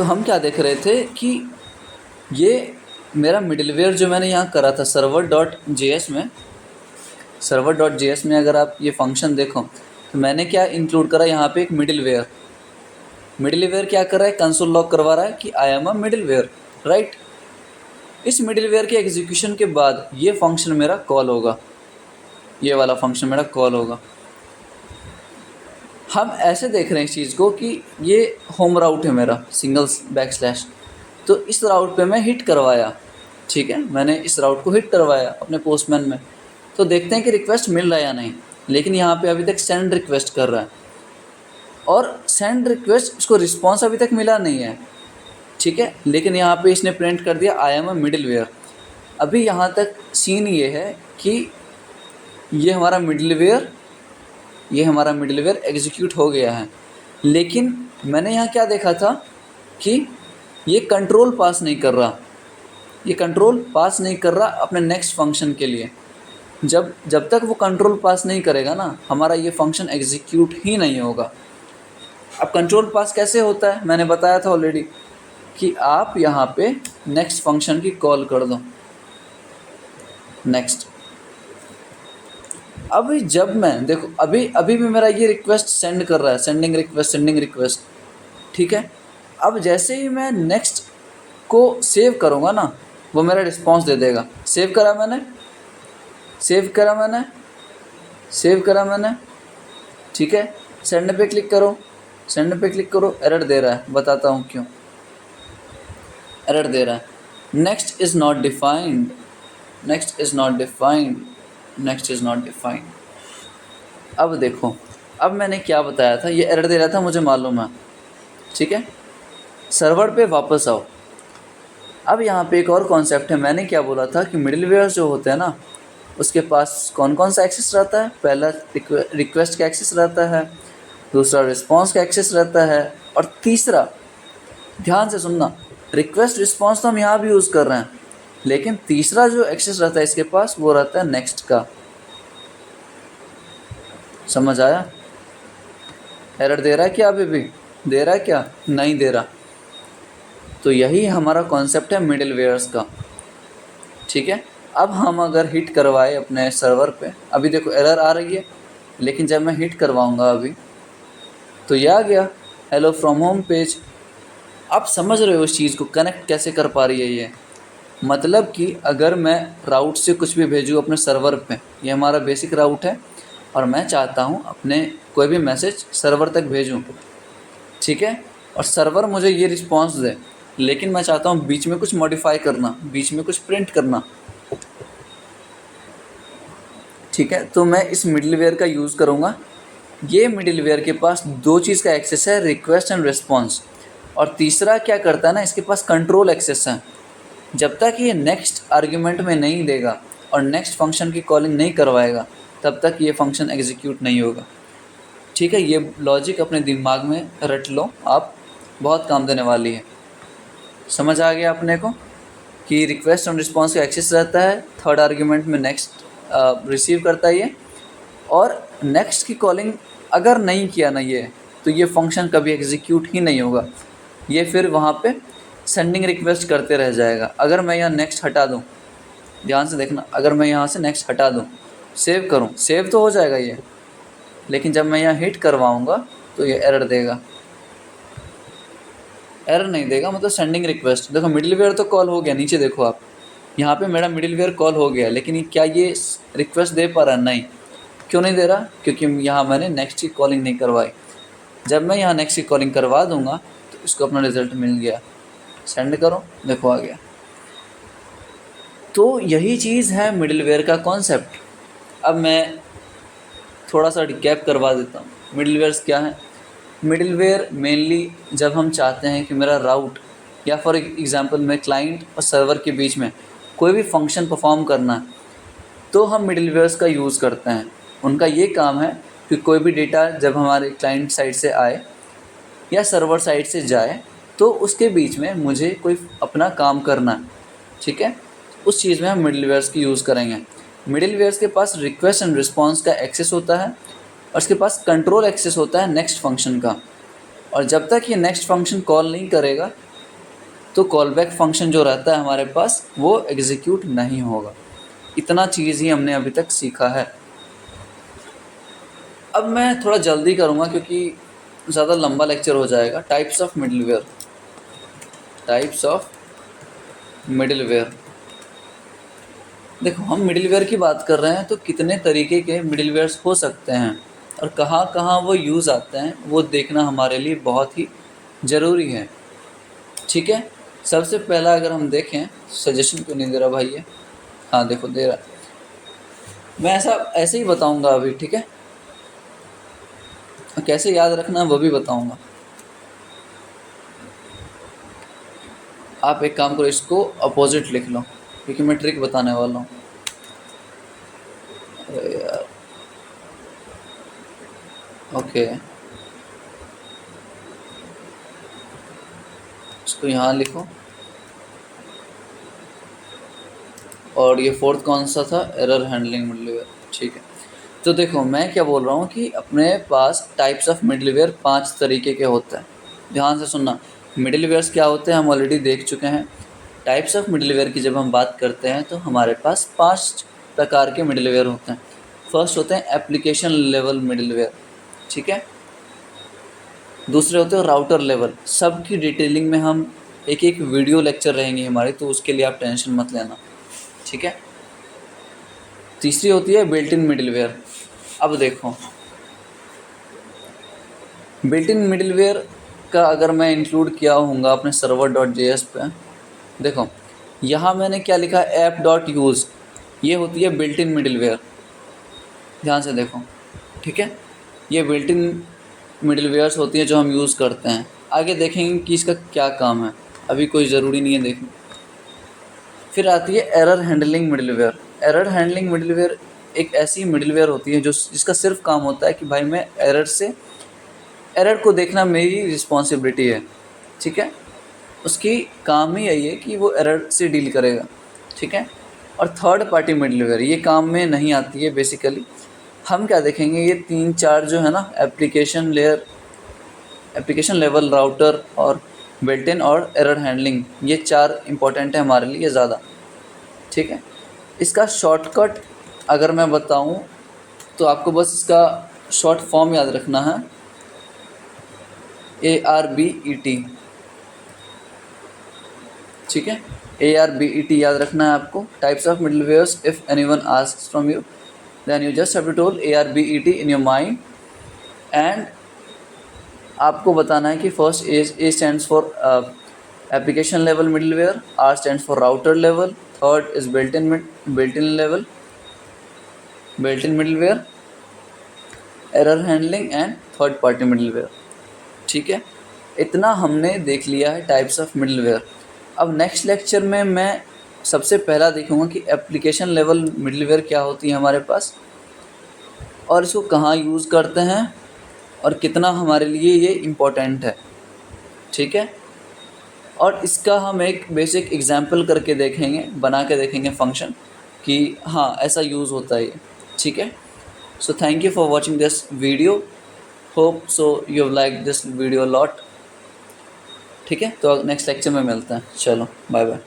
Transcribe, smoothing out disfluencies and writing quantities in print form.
तो हम क्या देख रहे थे कि ये मेरा मिडिलवेयर जो मैंने यहाँ करा था server.js में अगर आप ये फंक्शन देखो तो मैंने क्या इंक्लूड करा यहाँ पे एक मिडिलवेयर क्या कर रहा है, कंसोल लॉग करवा रहा है कि I am a middleware, right. इस मिडिलवेयर के एग्जीक्यूशन के बाद ये फंक्शन मेरा कॉल होगा, ये वाला फंक्शन मेरा कॉल होगा। हम ऐसे देख रहे हैं इस चीज़ को कि ये होम राउट है मेरा /, तो इस राउट पे मैं हिट करवाया, ठीक है, मैंने इस राउट को हिट करवाया अपने पोस्टमैन में, तो देखते हैं कि रिक्वेस्ट मिल रहा है या नहीं। लेकिन यहाँ पे अभी तक सेंड रिक्वेस्ट कर रहा है और सेंड रिक्वेस्ट उसको रिस्पॉन्स अभी तक मिला नहीं है, ठीक है। लेकिन यहाँ पे इसने प्रिंट कर दिया आई एम अ मिडिलवेयर। अभी यहाँ तक सीन ये है कि ये हमारा मिडिलवेयर एग्जीक्यूट हो गया है। लेकिन मैंने यहाँ क्या देखा था कि ये कंट्रोल पास नहीं कर रहा अपने नेक्स्ट फंक्शन के लिए। जब तक वो कंट्रोल पास नहीं करेगा ना, हमारा ये फंक्शन एग्जीक्यूट ही नहीं होगा। अब कंट्रोल पास कैसे होता है, मैंने बताया था ऑलरेडी कि आप यहाँ पे नेक्स्ट फंक्शन की कॉल कर दो, नेक्स्ट। अभी जब मैं देखो अभी भी मेरा ये रिक्वेस्ट सेंड कर रहा है, सेंडिंग रिक्वेस्ट, ठीक है। अब जैसे ही मैं नेक्स्ट को सेव करूँगा ना, वो मेरा रिस्पॉन्स दे देगा। सेव करा मैंने, ठीक है। सेंड पे क्लिक करो, एरर दे रहा है, बताता हूँ क्यों एरर दे रहा है। Next is not defined. अब देखो, अब मैंने क्या बताया था, ये एरर दे रहा था, मुझे मालूम है, ठीक है। सर्वर पे वापस आओ। अब यहाँ पे एक और कॉन्सेप्ट है। मैंने क्या बोला था कि मिडिलवेयर जो होते हैं ना, उसके पास कौन कौन सा एक्सेस रहता है। पहला रिक्वेस्ट का एक्सेस रहता है, दूसरा रिस्पॉन्स का एक्सेस रहता है, और तीसरा, ध्यान से सुनना, रिक्वेस्ट रिस्पॉन्स तो हम यहाँ भी यूज़ कर रहे हैं, लेकिन तीसरा जो एक्सेस रहता है इसके पास, वो रहता है नेक्स्ट का। समझ आया? एरर दे रहा है क्या? अभी भी दे रहा है क्या? नहीं दे रहा। तो यही हमारा कॉन्सेप्ट है मिडिलवेयर्स का, ठीक है। अब हम अगर हिट करवाए अपने सर्वर पे, अभी देखो एरर आ रही है, लेकिन जब मैं हिट करवाऊंगा अभी, तो ये आ गया हेलो फ्रॉम होम पेज। आप समझ रहे हो इस चीज़ को कनेक्ट कैसे कर पा रही है ये? मतलब कि अगर मैं राउट से कुछ भी भेजूँ अपने सर्वर पे, ये हमारा बेसिक राउट है, और मैं चाहता हूँ अपने कोई भी मैसेज सर्वर तक भेजूँ, ठीक है, और सर्वर मुझे ये रिस्पॉन्स दे, लेकिन मैं चाहता हूँ बीच में कुछ मॉडिफाई करना, बीच में कुछ प्रिंट करना, ठीक है। तो मैं इस मिडिलवेयर का यूज़ करूँगा। ये मिडिलवेयर के पास दो चीज़ का एक्सेस है, रिक्वेस्ट एंड रिस्पॉन्स, और तीसरा क्या करता है ना, इसके पास कंट्रोल एक्सेस है। जब तक ये नेक्स्ट आर्ग्यूमेंट में नहीं देगा और नेक्स्ट फंक्शन की कॉलिंग नहीं करवाएगा, तब तक ये फंक्शन एग्जीक्यूट नहीं होगा, ठीक है। ये लॉजिक अपने दिमाग में रट लो आप, बहुत काम देने वाली है। समझ आ गया अपने को कि रिक्वेस्ट और रिस्पॉन्स का एक्सेस रहता है, थर्ड आर्ग्यूमेंट में नेक्स्ट रिसीव करता है ये, और नेक्स्ट की कॉलिंग अगर नहीं किया ना ये, तो ये फंक्शन कभी एग्जीक्यूट ही नहीं होगा। ये फिर वहाँ पे सेंडिंग रिक्वेस्ट करते रह जाएगा। अगर मैं यहाँ नेक्स्ट हटा दूँ, ध्यान से देखना, अगर मैं यहाँ से नेक्स्ट हटा दूँ, सेव करूँ, सेव तो हो जाएगा ये, लेकिन जब मैं यहाँ हिट करवाऊँगा तो ये एरर देगा। एरर नहीं देगा, मतलब सेंडिंग रिक्वेस्ट। देखो मिडिलवेयर तो कॉल हो गया, नीचे देखो आप, यहाँ पे मेरा मिडिलवेयर कॉल हो गया, लेकिन क्या ये रिक्वेस्ट दे पा रहा? नहीं। क्यों नहीं दे रहा? क्योंकि यहाँ मैंने नेक्स्ट की कॉलिंग नहीं करवाई। जब मैं यहाँ नेक्स्ट की कॉलिंग करवा दूंगा तो इसको अपना रिजल्ट मिल गया। सेंड करो, देखो आ गया। तो यही चीज़ है मिडिलवेयर का कॉन्सेप्ट। अब मैं थोड़ा सा रिकैप करवा देता हूँ। मिडिलवेयर्स क्या है? मिडिलवेयर मेनली जब हम चाहते हैं कि मेरा राउट, या फॉर एग्जांपल मैं क्लाइंट और सर्वर के बीच में कोई भी फंक्शन परफॉर्म करना है, तो हम मिडिलवेयर्स का यूज़ करते हैं। उनका ये काम है कि कोई भी डेटा जब हमारे क्लाइंट साइड से आए या सर्वर साइड से जाए, तो उसके बीच में मुझे कोई अपना काम करना है, ठीक है। उस चीज़ में हम मिडिलवेयर्स की यूज़ करेंगे। मिडिलवेयर्स के पास रिक्वेस्ट एंड रिस्पॉन्स का एक्सेस होता है, और उसके पास कंट्रोल एक्सेस होता है नेक्स्ट फंक्शन का। और जब तक ये नेक्स्ट फंक्शन कॉल नहीं करेगा, तो कॉल बैक फंक्शन जो रहता है हमारे पास वो एग्जीक्यूट नहीं होगा। इतना चीज़ ही हमने अभी तक सीखा है। अब मैं थोड़ा जल्दी करूँगा क्योंकि ज़्यादा लंबा लेक्चर हो जाएगा। Types of middleware. Types of middleware. देखो, हम मिडलवेयर की बात कर रहे हैं तो कितने तरीके के मिडलवेयर्स हो सकते हैं और कहाँ कहाँ वो यूज़ आते हैं वो देखना हमारे लिए बहुत ही ज़रूरी है। ठीक है, सबसे पहला अगर हम देखें, सजेशन क्यों नहीं दे रहा भाई ये? हाँ देखो दे रहा। मैं ऐसे ही बताऊंगा अभी, ठीक है, और कैसे याद रखना है वो भी बताऊंगा। आप एक काम करो, इसको अपोजिट लिख लो क्योंकि मैं ट्रिक बताने वाला हूँ। अरे यार, ओके, इसको यहाँ लिखो। और ये फोर्थ कौन सा था? Error handling middleware. ठीक है, तो देखो मैं क्या बोल रहा हूँ कि अपने पास टाइप्स ऑफ मिडलवेयर 5 तरीके के होते हैं। ध्यान से सुनना, मिडलवेयर्स क्या होते हैं हम ऑलरेडी देख चुके हैं। टाइप्स ऑफ मिडलवेयर की जब हम बात करते हैं तो हमारे पास 5 प्रकार के मिडलवेयर होते हैं। फर्स्ट होते हैं एप्लीकेशन लेवल मिडलवेयर, ठीक है। दूसरे होते हैं राउटर लेवल। सब की डिटेलिंग में हम एक एक वीडियो लेक्चर रहेंगे हमारे, तो उसके लिए आप टेंशन मत लेना, ठीक है। तीसरी होती है बिल्ट इन मिडलवेयर। अब देखो, बिल्ट इन मिडलवेयर का अगर मैं इंक्लूड किया होऊंगा अपने server.js पे, देखो यहाँ मैंने क्या लिखा, app.use, ये होती है बिल्ट इन मिडलवेयर। ध्यान से देखो, ठीक है, ये बिल्ट इन मिडलवेयर्स होती हैं जो हम यूज़ करते हैं। आगे देखेंगे कि इसका क्या काम है, अभी कोई ज़रूरी नहीं है देखना। फिर आती है error handling middleware. Error handling middleware एक ऐसी मिडलवेयर होती है जिसका सिर्फ काम होता है कि भाई मैं एरर को देखना मेरी रिस्पॉन्सिबिलिटी है, ठीक है। उसकी काम ही यही है कि वो एरर से डील करेगा, ठीक है। और थर्ड पार्टी मिडलवेयर ये काम में नहीं आती है बेसिकली। हम क्या देखेंगे, ये 3-4 जो है ना, एप्लीकेशन लेवल, राउटर और बिल्ट इन और एरर हैंडलिंग, ये 4 इंपॉर्टेंट है हमारे लिए ज़्यादा, ठीक है। इसका शॉर्टकट अगर मैं बताऊं तो आपको बस इसका शॉर्ट फॉर्म याद रखना है, ARBET, ठीक है। ARBET याद रखना है आपको। Types of middlewares, if anyone asks from you then you just have to toll ARBET in your mind. And आपको बताना है कि first A stands for application level middleware, R stands for router level, third is built in level, built in middleware, error handling and third party middleware, ठीक है। इतना हमने देख लिया है टाइप्स ऑफ मिडलवेयर। अब नेक्स्ट लेक्चर में मैं सबसे पहला देखूंगा कि एप्लीकेशन लेवल मिडलवेयर क्या होती है हमारे पास, और इसको कहाँ यूज़ करते हैं और कितना हमारे लिए ये इम्पोर्टेंट है, ठीक है। और इसका हम एक बेसिक एग्जांपल करके देखेंगे, बना के देखेंगे फंक्शन कि हाँ ऐसा यूज़ होता है ये, ठीक है। So thank you for watching this video, hope so you have like this video lot, ठीक है। तो नेक्स्ट लेक्चर में मिलते हैं, चलो बाय बाय।